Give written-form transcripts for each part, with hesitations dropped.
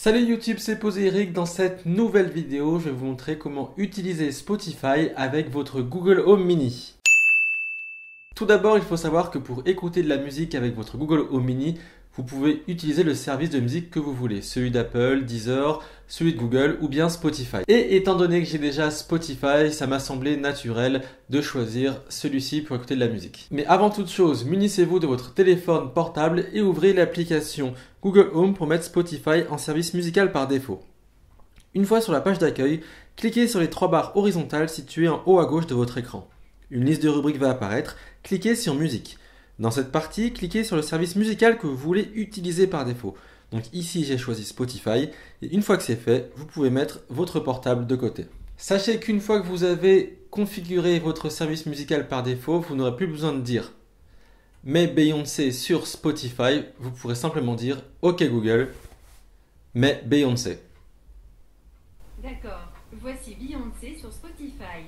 Salut YouTube, c'est Posé Eric. Dans cette nouvelle vidéo, je vais vous montrer comment utiliser Spotify avec votre Google Home Mini. Tout d'abord, il faut savoir que pour écouter de la musique avec votre Google Home Mini, vous pouvez utiliser le service de musique que vous voulez, celui d'Apple, Deezer, celui de Google ou bien Spotify. Et étant donné que j'ai déjà Spotify, ça m'a semblé naturel de choisir celui-ci pour écouter de la musique. Mais avant toute chose, munissez-vous de votre téléphone portable et ouvrez l'application Google Home pour mettre Spotify en service musical par défaut. Une fois sur la page d'accueil, cliquez sur les trois barres horizontales situées en haut à gauche de votre écran. Une liste de rubriques va apparaître, cliquez sur musique. Dans cette partie, cliquez sur le service musical que vous voulez utiliser par défaut. Donc ici, j'ai choisi Spotify et une fois que c'est fait, vous pouvez mettre votre portable de côté. Sachez qu'une fois que vous avez configuré votre service musical par défaut, vous n'aurez plus besoin de dire « Mets Beyoncé sur Spotify », vous pourrez simplement dire « Ok Google, mets Beyoncé ». D'accord, voici Beyoncé sur Spotify.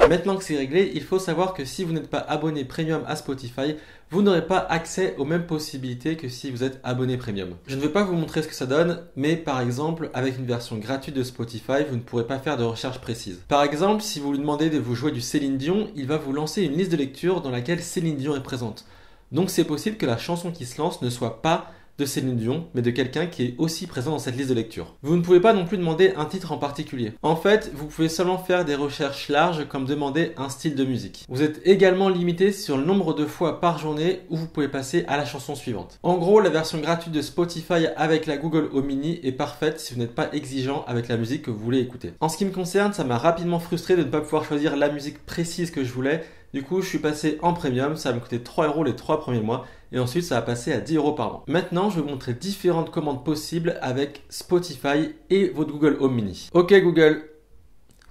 Maintenant que c'est réglé, il faut savoir que si vous n'êtes pas abonné premium à Spotify, vous n'aurez pas accès aux mêmes possibilités que si vous êtes abonné premium. Je ne vais pas vous montrer ce que ça donne, mais par exemple, avec une version gratuite de Spotify, vous ne pourrez pas faire de recherche précise. Par exemple, si vous lui demandez de vous jouer du Céline Dion, il va vous lancer une liste de lecture dans laquelle Céline Dion est présente. Donc c'est possible que la chanson qui se lance ne soit pas de Céline Dion, mais de quelqu'un qui est aussi présent dans cette liste de lecture. Vous ne pouvez pas non plus demander un titre en particulier. En fait, vous pouvez seulement faire des recherches larges comme demander un style de musique. Vous êtes également limité sur le nombre de fois par journée où vous pouvez passer à la chanson suivante. En gros, la version gratuite de Spotify avec la Google Home Mini est parfaite si vous n'êtes pas exigeant avec la musique que vous voulez écouter. En ce qui me concerne, ça m'a rapidement frustré de ne pas pouvoir choisir la musique précise que je voulais. Du coup, je suis passé en premium, ça va me coûter 3 € les 3 premiers mois et ensuite ça va passer à 10 € par mois. Maintenant, je vais vous montrer différentes commandes possibles avec Spotify et votre Google Home Mini. Ok Google,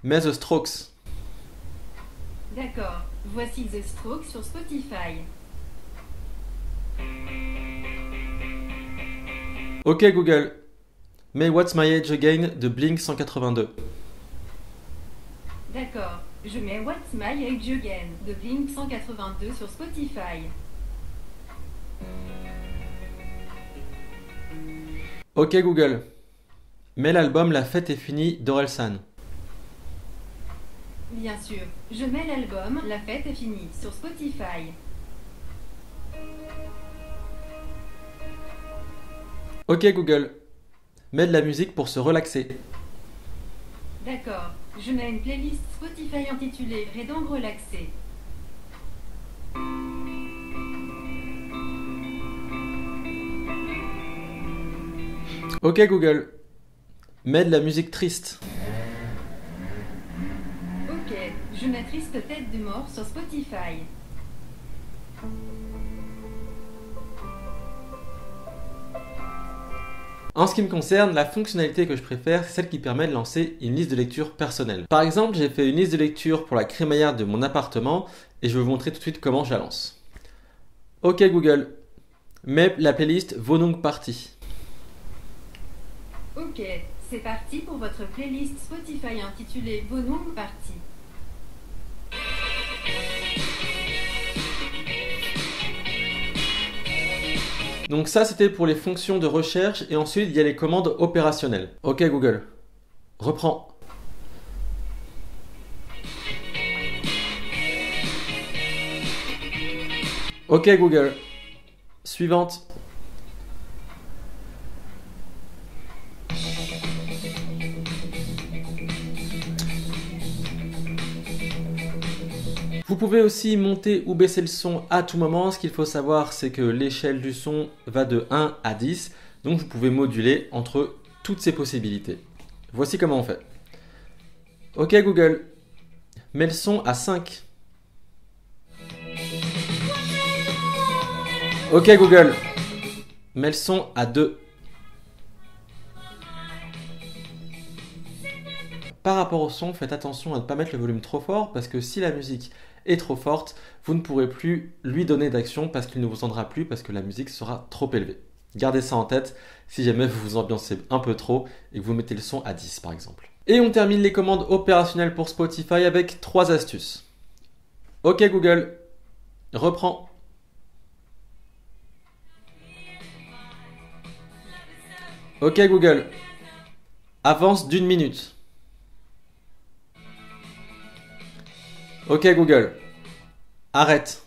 mets The Strokes. D'accord, voici The Strokes sur Spotify. Ok Google, mets What's My Age Again de Blink 182. D'accord, je mets What's My Age Again de Blink 182 sur Spotify. Ok Google, mets l'album La Fête est finie d'Orelsan. Bien sûr, je mets l'album La Fête est finie sur Spotify. Ok Google, mets de la musique pour se relaxer. D'accord, je mets une playlist Spotify intitulée Rédang relaxé. Ok Google, mets de la musique triste. Ok, je mets Triste tête de mort sur Spotify. En ce qui me concerne, la fonctionnalité que je préfère, c'est celle qui permet de lancer une liste de lecture personnelle. Par exemple, j'ai fait une liste de lecture pour la crémaillère de mon appartement et je vais vous montrer tout de suite comment je la lance. Ok Google, mets la playlist Wohnung Party. Ok, c'est parti pour votre playlist Spotify intitulée Wohnung Party. Donc ça, c'était pour les fonctions de recherche et ensuite, il y a les commandes opérationnelles. Ok Google, reprends. Ok Google, suivante. Vous pouvez aussi monter ou baisser le son à tout moment. Ce qu'il faut savoir, c'est que l'échelle du son va de 1 à 10. Donc vous pouvez moduler entre toutes ces possibilités. Voici comment on fait. Ok Google, mets le son à 5. Ok Google, mets le son à 2. Par rapport au son, faites attention à ne pas mettre le volume trop fort parce que si la musique est trop forte, vous ne pourrez plus lui donner d'action parce qu'il ne vous entendra plus parce que la musique sera trop élevée. Gardez ça en tête si jamais vous vous ambiancez un peu trop et que vous mettez le son à 10 par exemple. Et on termine les commandes opérationnelles pour Spotify avec 3 astuces. Ok Google, reprends. Ok Google, avance d'1 minute. Ok Google, arrête.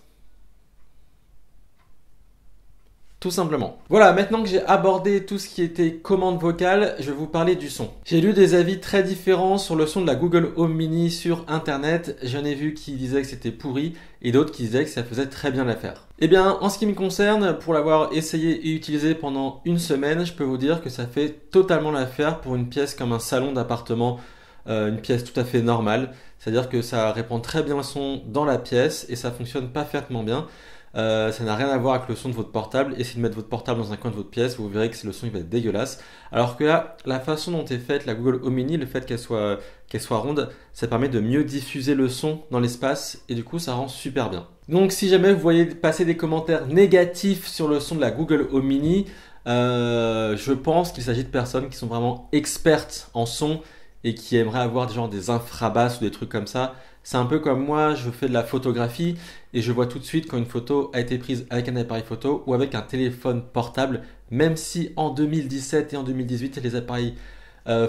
Tout simplement. Voilà, maintenant que j'ai abordé tout ce qui était commande vocale, je vais vous parler du son. J'ai lu des avis très différents sur le son de la Google Home Mini sur internet. J'en ai vu qui disaient que c'était pourri et d'autres qui disaient que ça faisait très bien l'affaire. Eh bien, en ce qui me concerne, pour l'avoir essayé et utilisé pendant une semaine, je peux vous dire que ça fait totalement l'affaire pour une pièce comme un salon d'appartement, une pièce tout à fait normale. C'est-à-dire que ça répand très bien le son dans la pièce et ça fonctionne parfaitement bien. Ça n'a rien à voir avec le son de votre portable. Essayez de mettre votre portable dans un coin de votre pièce, vous verrez que le son il va être dégueulasse. Alors que là, la façon dont est faite la Google Home Mini, le fait qu'elle soit ronde, ça permet de mieux diffuser le son dans l'espace et du coup ça rend super bien. Donc si jamais vous voyez passer des commentaires négatifs sur le son de la Google Home Mini, je pense qu'il s'agit de personnes qui sont vraiment expertes en son et qui aimeraient avoir genre des infrabasses ou des trucs comme ça. C'est un peu comme moi, je fais de la photographie et je vois tout de suite quand une photo a été prise avec un appareil photo ou avec un téléphone portable, même si en 2017 et en 2018 les appareils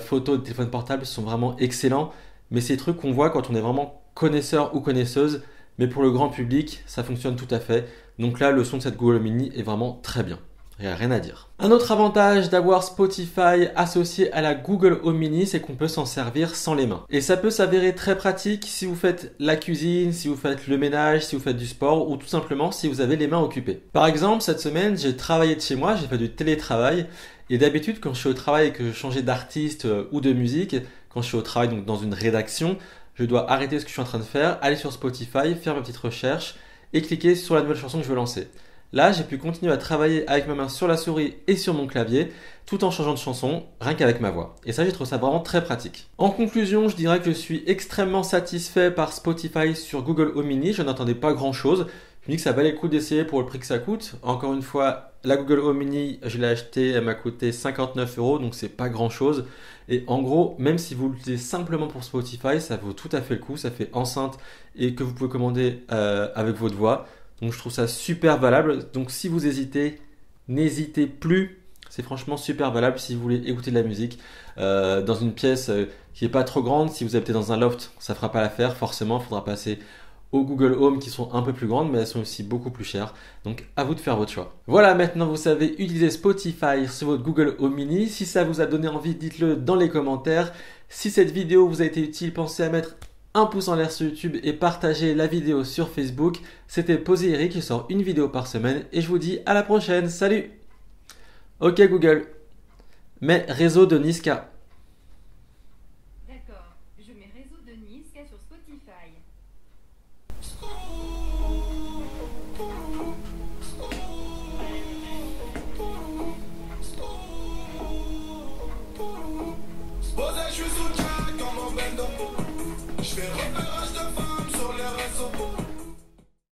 photo de téléphone portable sont vraiment excellents, mais c'est des trucs qu'on voit quand on est vraiment connaisseur ou connaisseuse, mais pour le grand public, ça fonctionne tout à fait. Donc là, le son de cette Google Mini est vraiment très bien. Il n'y a rien à dire. Un autre avantage d'avoir Spotify associé à la Google Home Mini, c'est qu'on peut s'en servir sans les mains. Et ça peut s'avérer très pratique si vous faites la cuisine, si vous faites le ménage, si vous faites du sport ou tout simplement si vous avez les mains occupées. Par exemple, cette semaine, j'ai travaillé de chez moi, j'ai fait du télétravail. Et d'habitude, quand je suis au travail et que je changeais d'artiste ou de musique, quand je suis au travail donc dans une rédaction, je dois arrêter ce que je suis en train de faire, aller sur Spotify, faire ma petite recherche et cliquer sur la nouvelle chanson que je veux lancer. Là, j'ai pu continuer à travailler avec ma main sur la souris et sur mon clavier, tout en changeant de chanson, rien qu'avec ma voix. Et ça, j'ai trouvé ça vraiment très pratique. En conclusion, je dirais que je suis extrêmement satisfait par Spotify sur Google Home Mini. Je n'attendais pas grand-chose. Je me dis que ça valait le coup d'essayer pour le prix que ça coûte. Encore une fois, la Google Home Mini, je l'ai achetée, elle m'a coûté 59 €, donc c'est pas grand-chose. Et en gros, même si vous l'utilisez simplement pour Spotify, ça vaut tout à fait le coup. Ça fait enceinte et que vous pouvez commander avec votre voix. Donc je trouve ça super valable. Donc si vous hésitez, n'hésitez plus. C'est franchement super valable si vous voulez écouter de la musique dans une pièce qui n'est pas trop grande. Si vous habitez dans un loft, ça ne fera pas l'affaire. Forcément, il faudra passer aux Google Home qui sont un peu plus grandes, mais elles sont aussi beaucoup plus chères. Donc à vous de faire votre choix. Voilà, maintenant vous savez utiliser Spotify sur votre Google Home Mini. Si ça vous a donné envie, dites-le dans les commentaires. Si cette vidéo vous a été utile, pensez à mettre un pouce en l'air sur YouTube et partagez la vidéo sur Facebook. C'était Posé Eric, je sors une vidéo par semaine et je vous dis à la prochaine. Salut! Ok Google, mets réseau de Niska. D'accord, je mets réseau de Niska sur Spotify. Je suis sous le track comme un bendo. Je fais